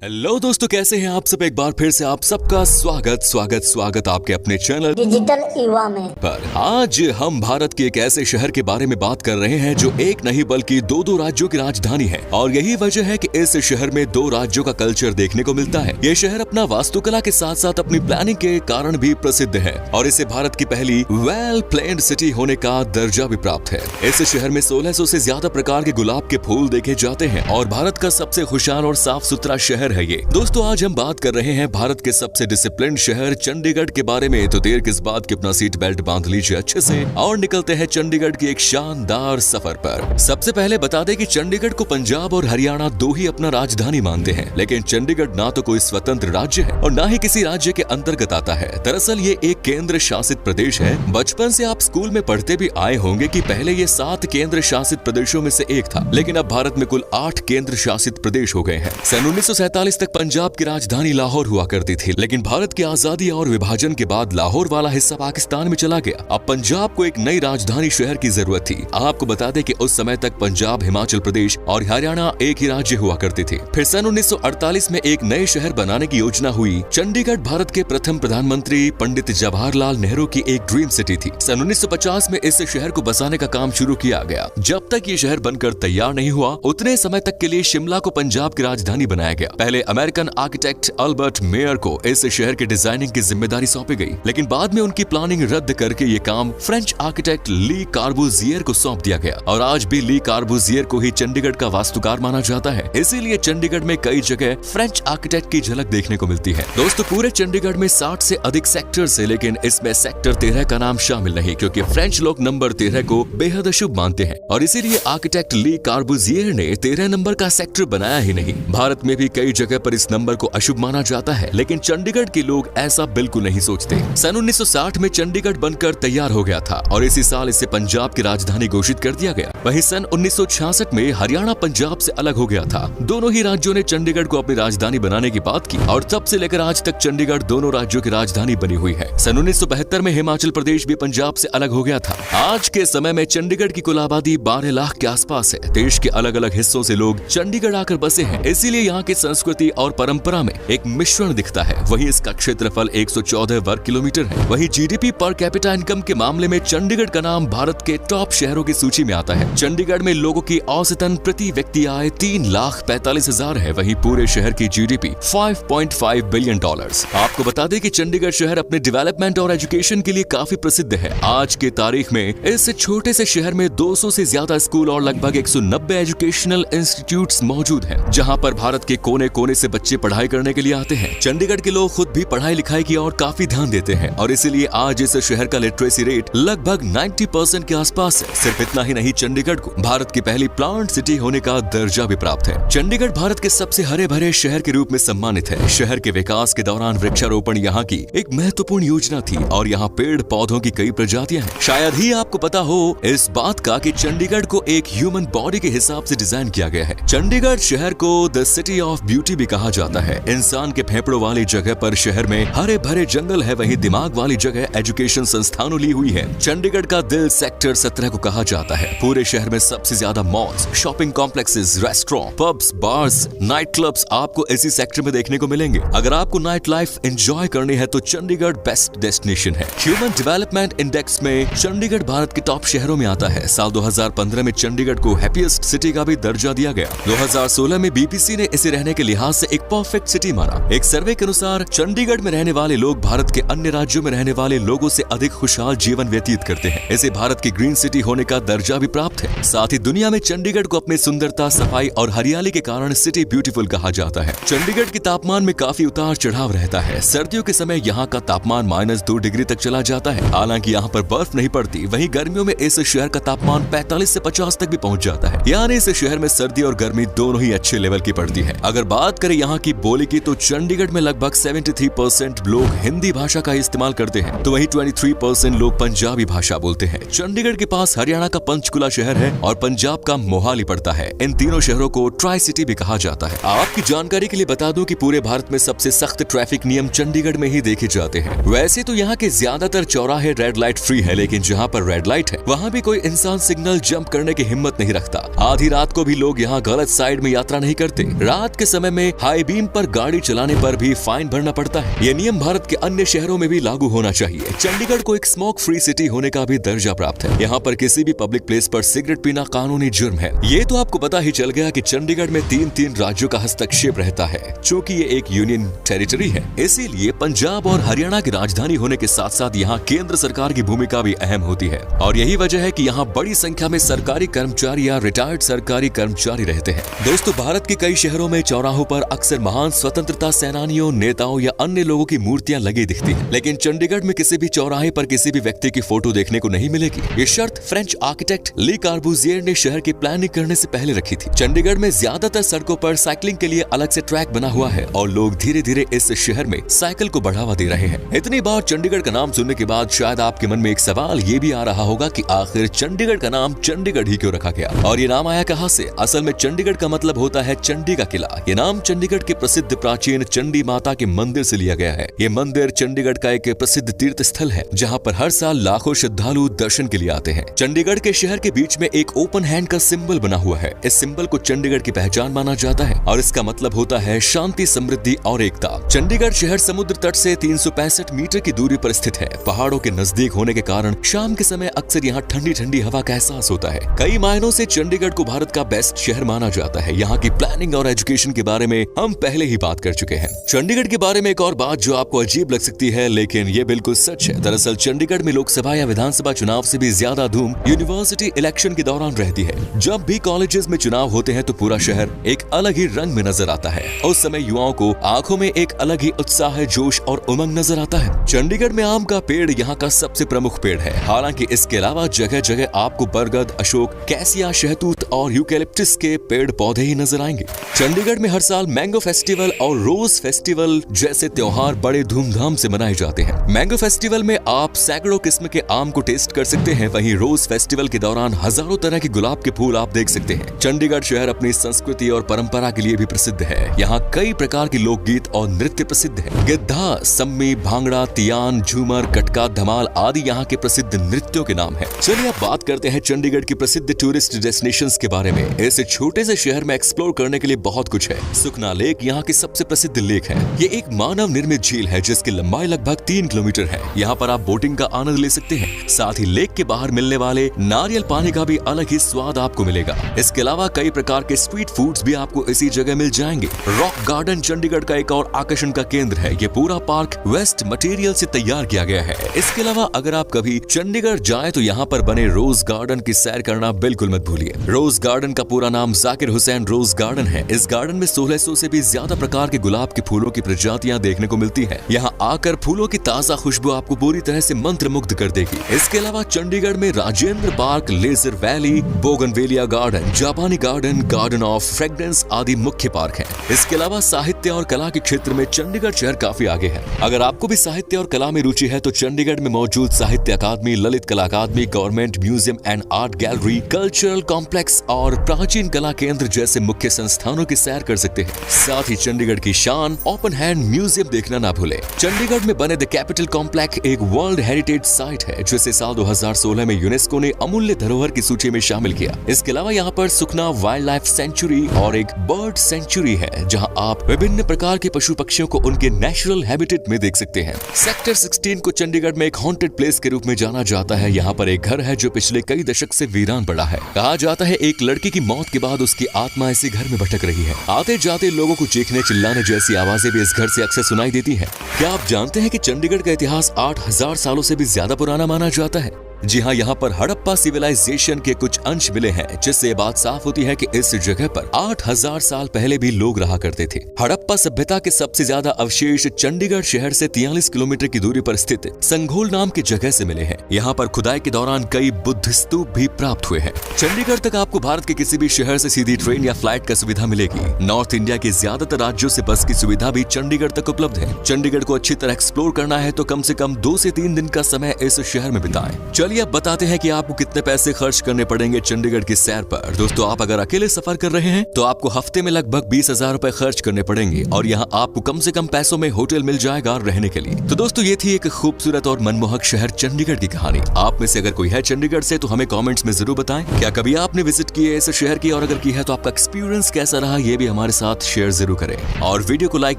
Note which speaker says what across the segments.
Speaker 1: Hello दोस्तों, कैसे हैं आप सब। एक बार फिर से आप सबका स्वागत आपके अपने चैनल
Speaker 2: डिजिटल युवा में
Speaker 1: पर। आज हम भारत के एक ऐसे शहर के बारे में बात कर रहे हैं जो एक नहीं बल्कि दो राज्यों की राजधानी है। और यही वजह है कि इस शहर में दो राज्यों का कल्चर देखने को मिलता है। ये शहर अपना वास्तुकला के साथ साथ अपनी प्लानिंग के कारण भी प्रसिद्ध है और इसे भारत की पहली वेल प्लान्ड सिटी होने का दर्जा भी प्राप्त है। इस शहर में 1600 से ज्यादा प्रकार के गुलाब के फूल देखे जाते हैं और भारत का सबसे खुशहाल और साफ सुथरा शहर है ये। दोस्तों, आज हम बात कर रहे हैं भारत के सबसे डिसिप्लिन शहर चंडीगढ़ के बारे में। तो देर किस बात की, अपना सीट बेल्ट बांध लीजिए अच्छे से और निकलते हैं चंडीगढ़ की एक शानदार सफर पर। सबसे पहले बता दें कि चंडीगढ़ को पंजाब और हरियाणा दो ही अपना राजधानी मानते हैं, लेकिन चंडीगढ़ ना तो कोई स्वतंत्र राज्य है और ना ही किसी राज्य के अंतर्गत आता है। दरअसल ये एक केंद्र शासित प्रदेश है। बचपन से आप स्कूल में पढ़ते भी आए होंगे कि पहले ये 7 केंद्र शासित प्रदेशों में से एक था, लेकिन अब भारत में कुल 8 केंद्र शासित प्रदेश हो गए हैं। सन 1947 तक पंजाब की राजधानी लाहौर हुआ करती थी, लेकिन भारत की आजादी और विभाजन के बाद लाहौर वाला हिस्सा पाकिस्तान में चला गया। अब पंजाब को एक नई राजधानी शहर की जरूरत थी। आपको बता दें कि उस समय तक पंजाब, हिमाचल प्रदेश और हरियाणा एक ही राज्य हुआ करते थे। फिर सन 1948 में एक नए शहर बनाने की योजना हुई। चंडीगढ़ भारत के प्रथम प्रधानमंत्री पंडित जवाहरलाल नेहरू की एक ड्रीम सिटी थी। सन 1950 में इस शहर को बसाने का काम शुरू किया गया। जब तक ये शहर बनकर तैयार नहीं हुआ, उतने समय तक के लिए शिमला को पंजाब की राजधानी बनाया गया। पहले अमेरिकन आर्किटेक्ट अल्बर्ट मेयर को इस शहर के डिजाइनिंग की जिम्मेदारी सौंपी गई, लेकिन बाद में उनकी प्लानिंग रद्द करके ये काम फ्रेंच आर्किटेक्ट ली कार्बुजियर को सौंप दिया गया। और आज भी ली कार्बुजियर को ही चंडीगढ़ का वास्तुकार माना जाता है। इसीलिए चंडीगढ़ में कई जगह फ्रेंच आर्किटेक्ट की झलक देखने को मिलती है। दोस्तों, पूरे चंडीगढ़ में 60 से अधिक सेक्टर्स है, लेकिन इसमें सेक्टर 13 का नाम शामिल नहीं, क्योंकि फ्रेंच लोग नंबर 13 को बेहद अशुभ मानते हैं और इसीलिए आर्किटेक्ट ली कार्बुजियर ने 13 नंबर का सेक्टर बनाया ही नहीं। भारत में भी कई जगह पर इस नंबर को अशुभ माना जाता है, लेकिन चंडीगढ़ के लोग ऐसा बिल्कुल नहीं सोचते। सन 1960 में चंडीगढ़ बनकर तैयार हो गया था और इसी साल इसे पंजाब की राजधानी घोषित कर दिया गया। वहीं सन 1966 में हरियाणा पंजाब से अलग हो गया था। दोनों ही राज्यों ने चंडीगढ़ को अपनी राजधानी बनाने की बात की और तब से लेकर आज तक चंडीगढ़ दोनों राज्यों की राजधानी बनी हुई है। सन 1972 में हिमाचल प्रदेश भी पंजाब से अलग हो गया था। आज के समय में चंडीगढ़ की कुल आबादी 12 लाख के आसपास है। देश के अलग अलग हिस्सों से लोग चंडीगढ़ आकर बसे हैं, इसीलिए यहाँ की संस्कृति और परंपरा में एक मिश्रण दिखता है। वहीं इसका क्षेत्रफल 114 वर्ग किलोमीटर है। वहीं जीडीपी पर कैपिटा इनकम के मामले में चंडीगढ़ का नाम भारत के टॉप शहरों की सूची में आता है। चंडीगढ़ में लोगों की औसतन प्रति व्यक्ति आय 3,45,000 है। वहीं पूरे शहर की जीडीपी $5.5 बिलियन। आपको बता दें कि चंडीगढ़ शहर अपने डेवलपमेंट और एजुकेशन के लिए काफी प्रसिद्ध है। आज के तारीख में इस छोटे से शहर में 200 से ज्यादा स्कूल और लगभग 190 एजुकेशनल इंस्टीट्यूट्स मौजूद हैं, जहां पर भारत के कोने कोने से बच्चे पढ़ाई करने के लिए आते हैं। चंडीगढ़ के लोग खुद भी पढ़ाई लिखाई की ओर काफी ध्यान देते हैं और इसीलिए आज इस शहर का लिटरेसी रेट लगभग 90% के आसपास है। सिर्फ इतना ही नहीं, चंडीगढ़ को भारत की पहली प्लांट सिटी होने का दर्जा भी प्राप्त है। चंडीगढ़ भारत के सबसे हरे भरे शहर के रूप में सम्मानित है। शहर के विकास के दौरान वृक्षारोपण यहाँ की एक महत्वपूर्ण योजना थी और यहाँ पेड़ पौधों की कई प्रजातियां हैं। शायद ही आपको पता हो इस बात का कि चंडीगढ़ को एक ह्यूमन बॉडी के हिसाब से डिजाइन किया गया है। चंडीगढ़ शहर को द सिटी ऑफ ब्यूटी भी कहा जाता है। इंसान के फेफड़ों वाली जगह पर शहर में हरे भरे जंगल है, वहीं दिमाग वाली जगह एजुकेशन संस्थानों ली हुई है। चंडीगढ़ का दिल सेक्टर 17 को कहा जाता है। पूरे शहर में सबसे ज्यादा malls, shopping complexes, restaurant, pubs, bars, night clubs आपको इसी सेक्टर में देखने को मिलेंगे। अगर आपको नाइट लाइफ एंजॉय करनी है तो चंडीगढ़ बेस्ट डेस्टिनेशन है। ह्यूमन डेवलपमेंट इंडेक्स में चंडीगढ़ भारत के टॉप शहरों में आता है। साल 2015 में चंडीगढ़ को हैप्पीएस्ट सिटी का भी दर्जा दिया गया। 2016 में बीबीसी ने इसे रहने के लिहाज से एक परफेक्ट सिटी माना। एक सर्वे के अनुसार चंडीगढ़ में रहने वाले लोग भारत के अन्य राज्यों में रहने वाले लोगों से अधिक खुशहाल जीवन व्यतीत करते हैं। इसे भारत की ग्रीन सिटी होने का दर्जा भी प्राप्त है। साथ ही दुनिया में चंडीगढ़ को अपनी सुंदरता, सफाई और हरियाली के कारण सिटी ब्यूटीफुल कहा जाता है। चंडीगढ़ के तापमान में काफी उतार चढ़ाव रहता है। सर्दियों के समय यहाँ का तापमान -2 डिग्री तक चला जाता है। हालांकि यहाँ पर बर्फ नहीं पड़ती। वहीं गर्मियों में इस शहर का तापमान 45 से 50 तक भी पहुँच जाता है। यानी इस शहर में सर्दी और गर्मी दोनों ही अच्छे लेवल की पड़ती है। अगर बात करें यहाँ की बोली की, तो चंडीगढ़ में लगभग 73% लोग हिंदी भाषा का इस्तेमाल करते हैं, तो वहीं 23% लोग पंजाबी भाषा बोलते हैं। चंडीगढ़ के पास हरियाणा का पंचकुला शहर है और पंजाब का मोहाली पड़ता है। इन तीनों शहरों को ट्राई सिटी भी कहा जाता है। आपकी जानकारी के लिए बता दूं कि पूरे भारत में सबसे सख्त ट्रैफिक नियम चंडीगढ़ में ही देखे जाते हैं। वैसे तो यहाँ के ज्यादातर चौराहे रेड लाइट फ्री है, लेकिन जहाँ पर रेड लाइट है वहाँ भी कोई इंसान सिग्नल जंप करने की हिम्मत नहीं रखता। आधी रात को भी लोग यहाँ गलत साइड में यात्रा नहीं करते। रात के समय समय में हाई बीम पर गाड़ी चलाने पर भी फाइन भरना पड़ता है। ये नियम भारत के अन्य शहरों में भी लागू होना चाहिए। चंडीगढ़ को एक स्मोक फ्री सिटी होने का भी दर्जा प्राप्त है। यहाँ पर किसी भी पब्लिक प्लेस पर सिगरेट पीना कानूनी जुर्म है। ये तो आपको पता ही चल गया कि चंडीगढ़ में 3 राज्यों का हस्तक्षेप रहता है, चूँकि ये एक यूनियन टेरिटरी है। इसीलिए पंजाब और हरियाणा की राजधानी होने के साथ साथ यहाँ केंद्र सरकार की भूमिका भी अहम होती है और यही वजह है कि यहाँ बड़ी संख्या में सरकारी कर्मचारी या रिटायर्ड सरकारी कर्मचारी रहते हैं। दोस्तों, भारत के कई शहरों में चौराहों पर अक्सर महान स्वतंत्रता सेनानियों, नेताओं या अन्य लोगों की मूर्तियां लगी दिखती हैं। लेकिन चंडीगढ़ में किसी भी चौराहे पर किसी भी व्यक्ति की फोटो देखने को नहीं मिलेगी। ये शर्त फ्रेंच आर्किटेक्ट ली कार्बूजियर ने शहर की प्लानिंग करने से पहले रखी थी। चंडीगढ़ में ज्यादातर सड़कों पर साइकिलिंग के लिए अलग से ट्रैक बना हुआ है और लोग धीरे धीरे इस शहर में साइकिल को बढ़ावा दे रहे हैं। इतनी बार चंडीगढ़ का नाम सुनने के बाद शायद आपके मन में एक सवाल ये भी आ रहा होगा कि आखिर चंडीगढ़ का नाम चंडीगढ़ ही क्यों रखा गया और ये नाम आया कहां से? असल में चंडीगढ़ का मतलब होता है चंडी का किला। ये नाम चंडीगढ़ के प्रसिद्ध प्राचीन चंडी माता के मंदिर से लिया गया है। ये मंदिर चंडीगढ़ का एक प्रसिद्ध तीर्थ स्थल है जहां पर हर साल लाखों श्रद्धालु दर्शन के लिए आते हैं। चंडीगढ़ के शहर के बीच में एक ओपन हैंड का सिंबल बना हुआ है। इस सिंबल को चंडीगढ़ की पहचान माना जाता है और इसका मतलब होता है शांति, समृद्धि और एकता। चंडीगढ़ शहर समुद्र तट से 365 मीटर की दूरी पर स्थित है। पहाड़ों के नजदीक होने के कारण शाम के समय अक्सर यहाँ ठंडी ठंडी हवा का एहसास होता है। कई मायनों से चंडीगढ़ को भारत का बेस्ट शहर माना जाता है। यहाँ की प्लानिंग और एजुकेशन के बारे में हम पहले ही बात कर चुके हैं। चंडीगढ़ के बारे में एक और बात जो आपको अजीब लग सकती है, लेकिन ये बिल्कुल सच है। दरअसल चंडीगढ़ में लोकसभा या विधानसभा चुनाव से भी ज्यादा धूम यूनिवर्सिटी इलेक्शन के दौरान रहती है। जब भी कॉलेजेस में चुनाव होते हैं तो पूरा शहर एक अलग ही रंग में नजर आता है। उस समय युवाओं को आंखों में एक अलग ही उत्साह, जोश और उमंग नजर आता है। चंडीगढ़ में आम का पेड़ यहाँ का सबसे प्रमुख पेड़ है। हालांकि इसके अलावा जगह जगह आपको बरगद, अशोक, कैसिया, शहतूत और यूकेलिप्टस के पेड़ पौधे ही नजर आएंगे। चंडीगढ़ में हर साल मैंगो फेस्टिवल और रोज फेस्टिवल जैसे त्योहार बड़े धूमधाम से मनाए जाते हैं। मैंगो फेस्टिवल में आप सैकड़ों किस्म के आम को टेस्ट कर सकते हैं। वहीं रोज फेस्टिवल के दौरान हजारों तरह के गुलाब के फूल आप देख सकते हैं। चंडीगढ़ शहर अपनी संस्कृति और परंपरा के लिए भी प्रसिद्ध है। यहाँ कई प्रकार के लोकगीत और नृत्य प्रसिद्ध है। गिद्धा, सम्मी, भांगड़ा, तियान, झूमर, कटका, धमाल आदि यहाँ के प्रसिद्ध नृत्यों के नाम है। चलिए अब बात करते हैं चंडीगढ़ की प्रसिद्ध टूरिस्ट डेस्टिनेशंस के बारे में। इस छोटे से शहर में एक्सप्लोर करने के लिए बहुत कुछ है। सुखना लेक यहाँ की सबसे प्रसिद्ध लेक है। ये एक मानव निर्मित झील है जिसकी लंबाई लगभग 3 किलोमीटर है। यहाँ पर आप बोटिंग का आनंद ले सकते हैं। साथ ही लेक के बाहर मिलने वाले नारियल पानी का भी अलग ही स्वाद आपको मिलेगा। इसके अलावा कई प्रकार के स्ट्रीट फूड्स भी आपको इसी जगह मिल जाएंगे। रॉक गार्डन चंडीगढ़ का एक और आकर्षण का केंद्र है। ये पूरा पार्क वेस्ट मटेरियल से तैयार किया गया है। इसके अलावा अगर आप कभी चंडीगढ़ जाएं तो यहाँ पर बने रोज गार्डन की सैर करना बिल्कुल मत भूलिए। रोज गार्डन का पूरा नाम जाकिर हुसैन रोज गार्डन है। इस गार्डन में 1600 से भी ज्यादा प्रकार के गुलाब के फूलों की प्रजातियां देखने को मिलती हैं। यहाँ आकर फूलों की ताजा खुशबू आपको पूरी तरह से मंत्रमुग्ध कर देगी। इसके अलावा चंडीगढ़ में Rajendra park, leisure valley, bougainvillea garden, जापानी गार्डन, गार्डन ऑफ फ्रेग्रेंस आदि मुख्य पार्क हैं। इसके अलावा साहित्य और कला के क्षेत्र में चंडीगढ़ शहर काफी आगे है। अगर आपको भी साहित्य और कला में रुचि है तो चंडीगढ़ में मौजूद साहित्य Akademi, Lalit Kala Akademi, government museum and art gallery, cultural complex और प्राचीन कला केंद्र जैसे मुख्य संस्थानों की सैर कर सकते हैं। साथ ही चंडीगढ़ की शान ओपन हैंड म्यूजियम देखना ना भूले। चंडीगढ़ में बने द कैपिटल कॉम्प्लेक्स एक वर्ल्ड हेरिटेज साइट है जिसे साल 2016 में यूनेस्को ने अमूल्य धरोहर की सूची में शामिल किया। इसके अलावा यहाँ पर सुखना वाइल्ड लाइफ सेंचुरी और एक बर्ड सेंचुरी है जहाँ आप विभिन्न प्रकार के पशु पक्षियों को उनके नेचुरल हैबिटेट में देख सकते हैं। सेक्टर 16 को चंडीगढ़ में एक हॉन्टेड प्लेस के रूप में जाना जाता है। यहाँ पर एक घर है जो पिछले कई दशक से वीरान पड़ा है। कहा जाता है एक लड़की की मौत के बाद उसकी आत्मा इसी घर में भटक रही है। आते जाते लोगों को चीखने चिल्लाने जैसी आवाजें भी इस घर से अक्सर सुनाई देती हैं। क्या आप जानते हैं कि चंडीगढ़ का इतिहास 8000 सालों से भी ज्यादा पुराना माना जाता है? जी हाँ, यहाँ पर हड़प्पा सिविलाइजेशन के कुछ अंश मिले हैं जिससे बात साफ होती है कि इस जगह पर 8000 साल पहले भी लोग रहा करते थे। हड़प्पा सभ्यता के सबसे ज्यादा अवशेष चंडीगढ़ शहर से 43 किलोमीटर की दूरी पर स्थित संघोल नाम की जगह से मिले हैं। यहाँ पर खुदाई के दौरान कई बुद्ध स्तूप भी प्राप्त हुए हैं। चंडीगढ़ तक आपको भारत के किसी भी शहर से सीधी ट्रेन या फ्लाइट का सुविधा मिलेगी। नॉर्थ इंडिया के ज्यादातर राज्यों से बस की सुविधा भी चंडीगढ़ तक उपलब्ध है। चंडीगढ़ को अच्छी तरह एक्सप्लोर करना है तो कम से कम 2 से 3 दिन का समय इस शहर में बिताएं। चलिए अब बताते हैं कि आपको कितने पैसे खर्च करने पड़ेंगे चंडीगढ़ की सैर पर। दोस्तों, आप अगर अकेले सफर कर रहे हैं तो आपको हफ्ते में लगभग 20,000 रुपए खर्च करने पड़ेंगे और यहाँ आपको कम से कम पैसों में होटल मिल जाएगा रहने के लिए। तो दोस्तों, ये थी एक खूबसूरत और मनमोहक शहर चंडीगढ़ की कहानी। आप में से अगर कोई है चंडीगढ़ से तो हमें कमेंट्स में जरूर बताएं, क्या कभी आपने विजिट की है इस शहर की, और अगर की है तो आपका एक्सपीरियंस कैसा रहा ये भी हमारे साथ शेयर जरूर करें। और वीडियो को लाइक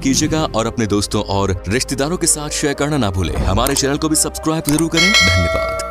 Speaker 1: कीजिएगा और अपने दोस्तों और रिश्तेदारों के साथ शेयर करना ना भूलें। हमारे चैनल को भी सब्सक्राइब जरूर करें। धन्यवाद।